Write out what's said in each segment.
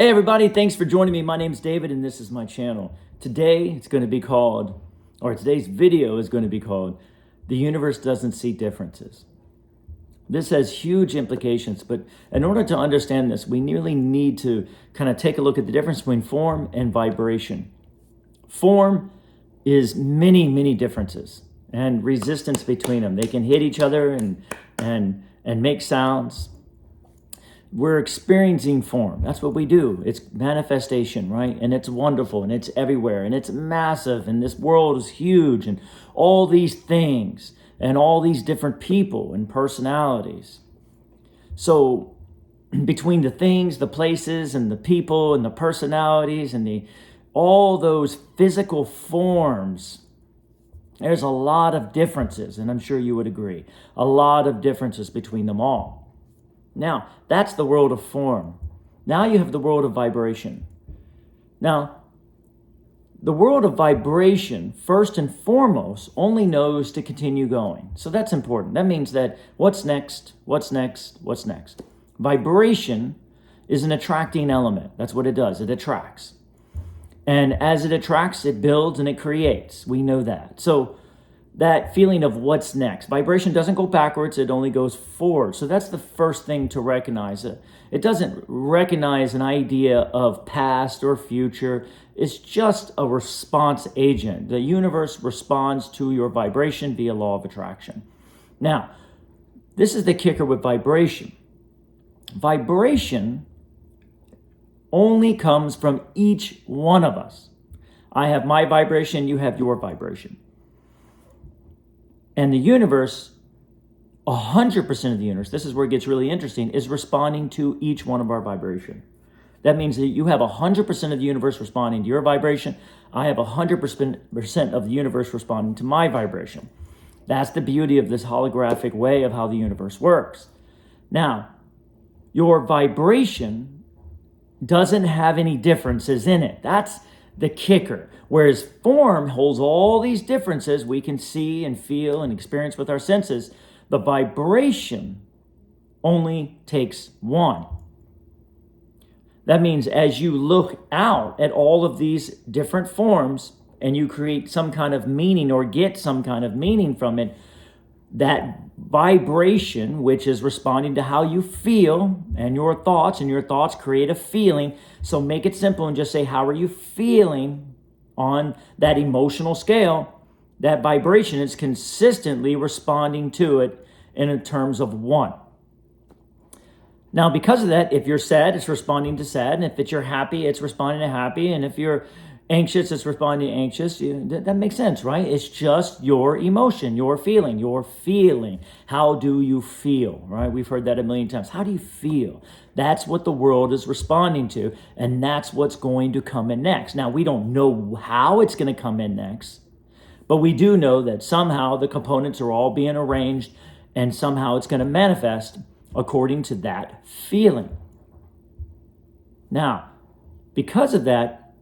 Hey everybody, thanks for joining me. My name's David and this is my channel. Today's video is going to be called, The Universe Doesn't See Differences. This has huge implications, but in order to understand this, we really need to kind of take a look at the difference between form and vibration. Form is many differences and resistance between them. They can hit each other and make sounds. We're experiencing form. That's what we do. It's manifestation, right? And it's wonderful and it's everywhere and it's massive and this world is huge and all these things and all these different people and personalities. So between the things, the places and the people and the personalities and all those physical forms, there's a lot of differences, and I'm sure you would agree. A lot of differences between them all. Now, that's the world of form. Now you have the world of vibration. Now, the world of vibration, first and foremost, only knows to continue going. So that's important. That means that what's next, what's next, what's next. Vibration is an attracting element. That's what it does. It attracts. And as it attracts, it builds and it creates. We know that. So that feeling of what's next. Vibration doesn't go backwards, it only goes forward. So that's the first thing to recognize. It doesn't recognize an idea of past or future. It's just a response agent. The universe responds to your vibration via law of attraction. Now, this is the kicker with vibration. Vibration only comes from each one of us. I have my vibration, you have your vibration. And the universe, 100% of the universe, this is where it gets really interesting, is responding to each one of our vibration. That means that you have 100% of the universe responding to your vibration. I have 100% of the universe responding to my vibration. That's the beauty of this holographic way of how the universe works. Now, your vibration doesn't have any differences in it. That's the kicker. Whereas form holds all these differences we can see and feel and experience with our senses, the vibration only takes one. That means as you look out at all of these different forms and you create some kind of meaning or get some kind of meaning from it, that vibration, which is responding to how you feel and your thoughts create a feeling. So make it simple and just say, how are you feeling on that emotional scale? That vibration is consistently responding to it in terms of one. Now, because of that, if you're sad, it's responding to sad. And if you're happy, it's responding to happy. And if you're anxious, it's responding to anxious. That makes sense, right? It's just your emotion, your feeling. How do you feel, right? We've heard that a million times. How do you feel? That's what the world is responding to, and that's what's going to come in next. Now, we don't know how it's going to come in next, but we do know that somehow the components are all being arranged, and somehow it's going to manifest according to that feeling. Now, because of that,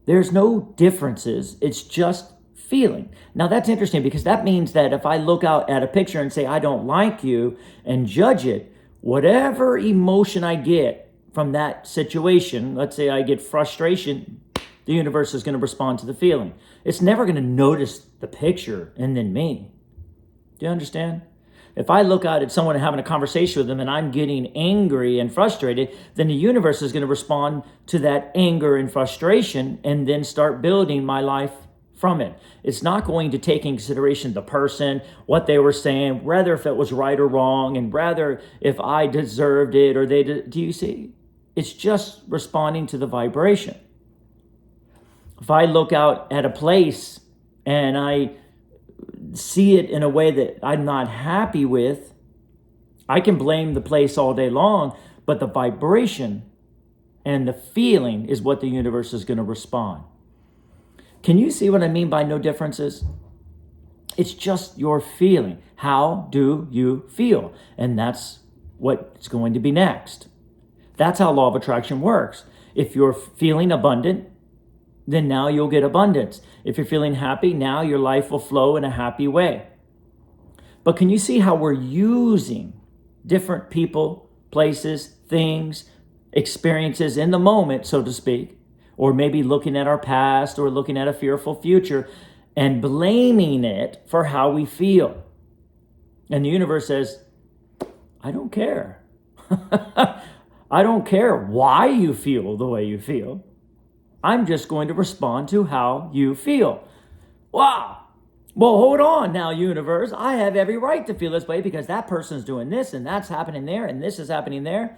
there's no differences. It's just feeling. Now that's interesting because that means that if I look out at a picture and say, I don't like you and judge it, whatever emotion I get from that situation, let's say I get frustration, the universe is going to respond to the feeling. It's never going to notice the picture and then me. Do you understand? If I look out at someone and having a conversation with them and I'm getting angry and frustrated, then the universe is going to respond to that anger and frustration and then start building my life from it. It's not going to take in consideration the person, what they were saying, whether if it was right or wrong, and rather if I deserved it or they did. Do you see? It's just responding to the vibration. If I look out at a place and I see it in a way that I'm not happy with, I can blame the place all day long, but the vibration and the feeling is what the universe is going to respond. Can you see what I mean by no differences? It's just your feeling. How do you feel? And that's what's going to be next. That's how law of attraction works. If you're feeling abundant, then now you'll get abundance. If you're feeling happy, now your life will flow in a happy way. But can you see how we're using different people, places, things, experiences in the moment, so to speak, or maybe looking at our past or looking at a fearful future and blaming it for how we feel. And the universe says, I don't care. I don't care why you feel the way you feel. I'm just going to respond to how you feel. Wow. Well, hold on now, universe. I have every right to feel this way because that person's doing this and that's happening there and this is happening there.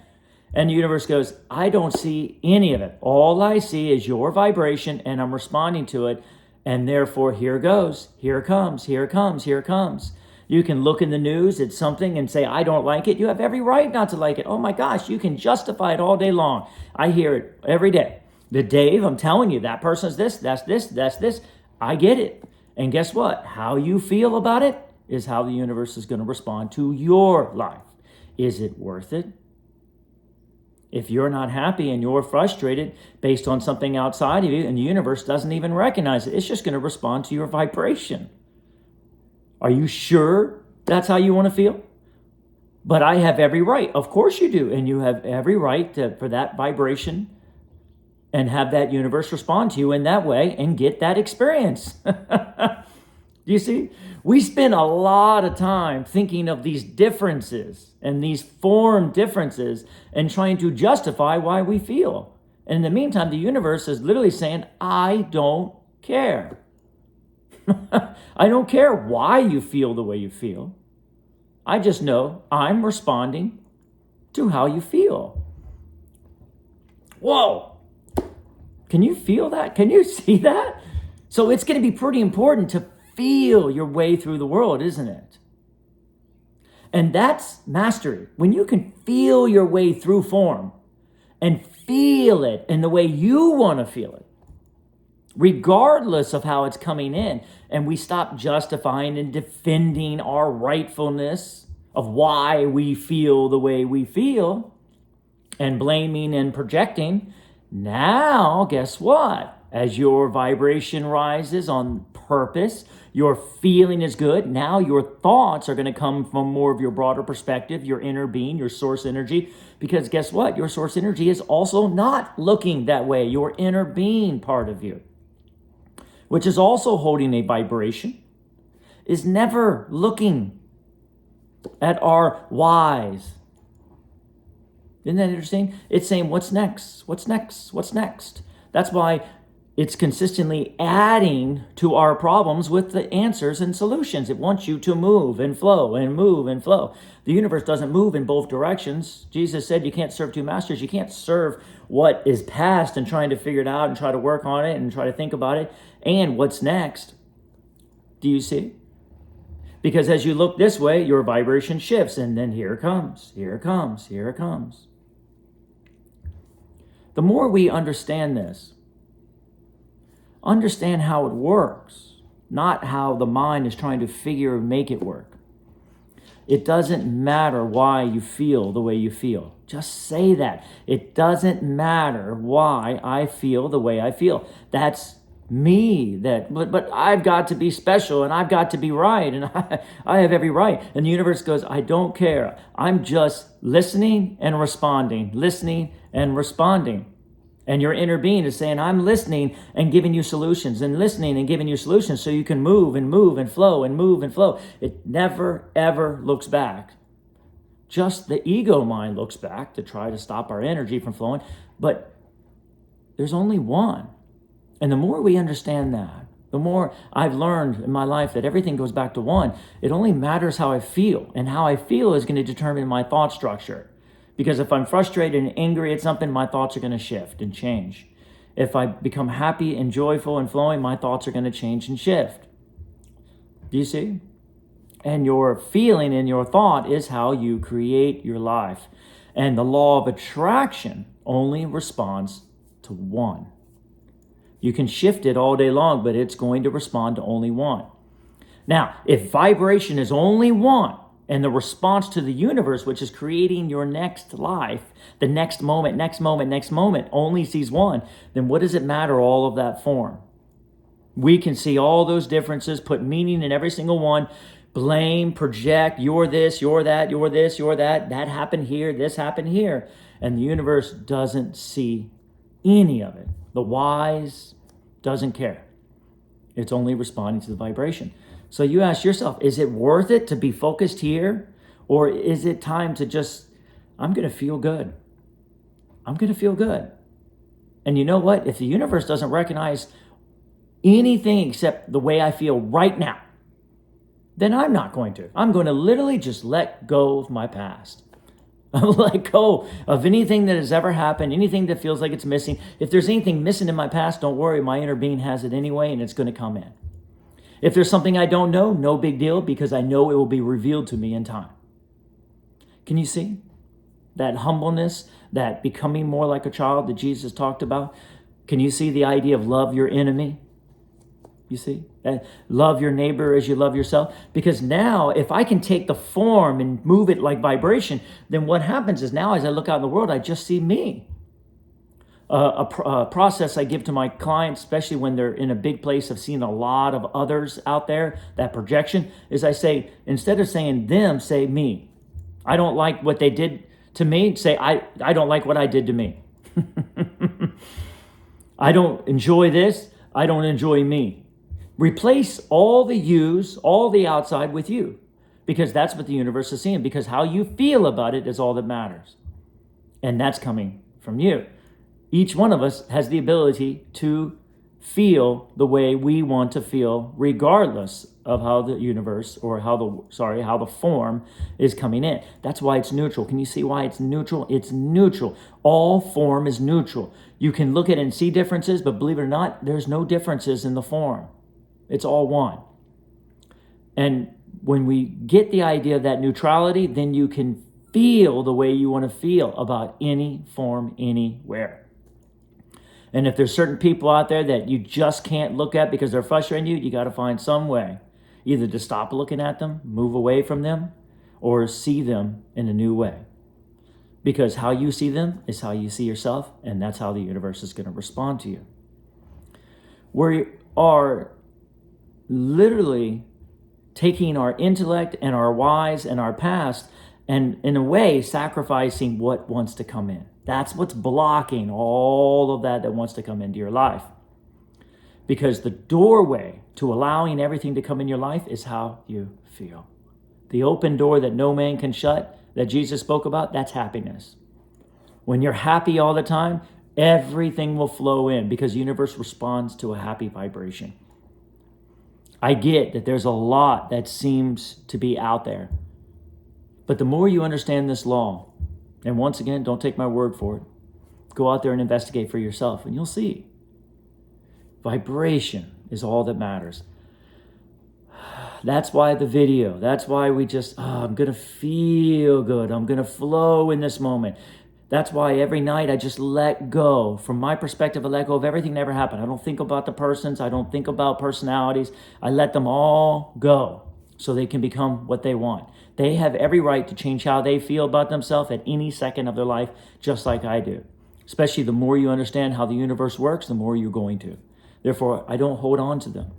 And the universe goes, I don't see any of it. All I see is your vibration and I'm responding to it. And therefore, here goes. Here it comes. Here it comes. Here it comes. You can look in the news at something and say, I don't like it. You have every right not to like it. Oh my gosh, you can justify it all day long. I hear it every day. But Dave, I'm telling you, that person's this, that's this, that's this. I get it. And guess what? How you feel about it is how the universe is going to respond to your life. Is it worth it? If you're not happy and you're frustrated based on something outside of you and the universe doesn't even recognize it, it's just going to respond to your vibration. Are you sure that's how you want to feel? But I have every right. Of course you do. And you have every right for that vibration and have that universe respond to you in that way and get that experience. Do you see? We spend a lot of time thinking of these differences and these form differences and trying to justify why we feel. And in the meantime, the universe is literally saying, I don't care. I don't care why you feel the way you feel. I just know I'm responding to how you feel. Whoa. Can you feel that? Can you see that? So it's going to be pretty important to feel your way through the world, isn't it? And that's mastery. When you can feel your way through form and feel it in the way you want to feel it, regardless of how it's coming in, and we stop justifying and defending our rightfulness of why we feel the way we feel and blaming and projecting, now guess what? As your vibration rises on purpose, your feeling is good. Now your thoughts are going to come from more of your broader perspective, your inner being, your source energy. Because guess what? Your source energy is also not looking that way. Your inner being part of you, which is also holding a vibration, is never looking at our whys. Isn't that interesting? It's saying, what's next? What's next? What's next? That's why it's consistently adding to our problems with the answers and solutions. It wants you to move and flow and move and flow. The universe doesn't move in both directions. Jesus said you can't serve two masters. You can't serve what is past and trying to figure it out and try to work on it and try to think about it and what's next. Do you see? Because as you look this way, your vibration shifts and then here it comes, here it comes, here it comes. The more we understand this, understand how it works, not how the mind is trying to figure and make it work. It doesn't matter why you feel the way you feel. Just say that. It doesn't matter why I feel the way I feel. That's me. But I've got to be special and I've got to be right and I have every right. And the universe goes, I don't care. I'm just listening and responding, listening and responding. And your inner being is saying, I'm listening and giving you solutions and listening and giving you solutions so you can move and flow and move and flow. It never, ever looks back. Just the ego mind looks back to try to stop our energy from flowing. But there's only one. And the more we understand that, the more I've learned in my life that everything goes back to one. It only matters how I feel. And how I feel is going to determine my thought structure. Because if I'm frustrated and angry at something, my thoughts are going to shift and change. If I become happy and joyful and flowing, my thoughts are going to change and shift. Do you see? And your feeling and your thought is how you create your life. And the law of attraction only responds to one. You can shift it all day long, but it's going to respond to only one. Now, if vibration is only one, and the response to the universe, which is creating your next life, the next moment, only sees one, then what does it matter all of that form? We can see all those differences, put meaning in every single one, blame, project, you're this, you're that, you're this, you're that, that happened here, this happened here. And the universe doesn't see any of it. The wise doesn't care. It's only responding to the vibration. So you ask yourself, is it worth it to be focused here? Or is it time to just, I'm going to feel good. I'm going to feel good. And you know what? If the universe doesn't recognize anything except the way I feel right now, then I'm not going to. I'm going to literally just let go of my past. Let go of anything that has ever happened, anything that feels like it's missing. If there's anything missing in my past, don't worry. My inner being has it anyway, and it's going to come in. If there's something I don't know, no big deal, because I know it will be revealed to me in time. Can you see that humbleness, that becoming more like a child that Jesus talked about? Can you see the idea of love your enemy? You see? And love your neighbor as you love yourself. Because now, if I can take the form and move it like vibration, then what happens is now as I look out in the world, I just see me. A process I give to my clients, especially when they're in a big place of seeing a lot of others out there, that projection, is I say, instead of saying them, say me. I don't like what they did to me, say I don't like what I did to me. I don't enjoy this, I don't enjoy me. Replace all the yous, all the outside with you, because that's what the universe is seeing, because how you feel about it is all that matters. And that's coming from you. Each one of us has the ability to feel the way we want to feel, regardless of how the universe or how the form is coming in. That's why it's neutral. Can you see why it's neutral? It's neutral. All form is neutral. You can look at it and see differences, but believe it or not, there's no differences in the form. It's all one. And when we get the idea of that neutrality, then you can feel the way you want to feel about any form, anywhere. And if there's certain people out there that you just can't look at because they're frustrating you, you got to find some way either to stop looking at them, move away from them, or see them in a new way. Because how you see them is how you see yourself, and that's how the universe is going to respond to you. We are literally taking our intellect and our whys and our past and, in a way, sacrificing what wants to come in. That's what's blocking all of that wants to come into your life. Because the doorway to allowing everything to come in your life is how you feel. The open door that no man can shut, that Jesus spoke about, that's happiness. When you're happy all the time, everything will flow in because the universe responds to a happy vibration. I get that there's a lot that seems to be out there. But the more you understand this law, and once again, don't take my word for it. Go out there and investigate for yourself, and you'll see. Vibration is all that matters. That's why the video, that's why we just, I'm going to feel good. I'm going to flow in this moment. That's why every night I just let go. From my perspective, I let go of everything that ever happened. I don't think about the persons. I don't think about personalities. I let them all go so they can become what they want. They have every right to change how they feel about themselves at any second of their life, just like I do. Especially the more you understand how the universe works, the more you're going to. Therefore, I don't hold on to them.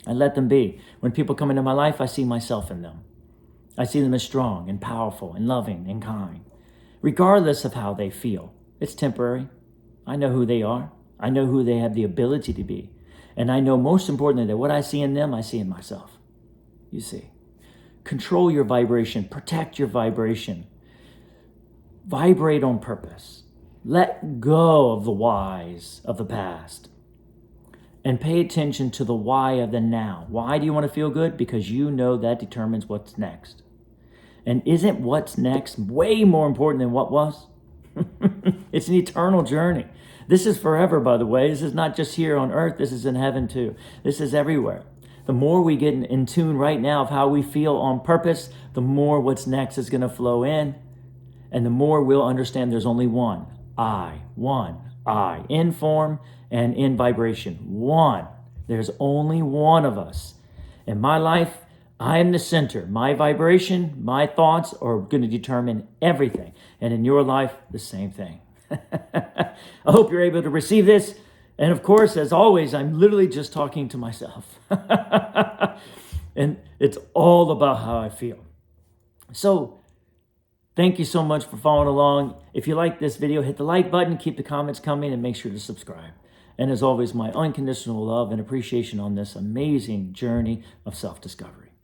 I let them be. When people come into my life, I see myself in them. I see them as strong and powerful and loving and kind, regardless of how they feel. It's temporary. I know who they are. I know who they have the ability to be. And I know most importantly that what I see in them, I see in myself. You see. Control your vibration. Protect your vibration. Vibrate on purpose. Let go of the whys of the past. And pay attention to the why of the now. Why do you want to feel good? Because you know that determines what's next. And isn't what's next way more important than what was? It's an eternal journey. This is forever, by the way. This is not just here on earth. This is in heaven too. This is everywhere. The more we get in tune right now of how we feel on purpose, the more what's next is going to flow in. And the more we'll understand there's only one I, in form and in vibration. One. There's only one of us. In my life, I am the center. My vibration, my thoughts are going to determine everything. And in your life, the same thing. I hope you're able to receive this. And of course, as always, I'm literally just talking to myself. And it's all about how I feel. So Thank you so much for following along. If you like this video, hit the like button, keep the comments coming, and make sure to subscribe. And as always, my unconditional love and appreciation on this amazing journey of self-discovery.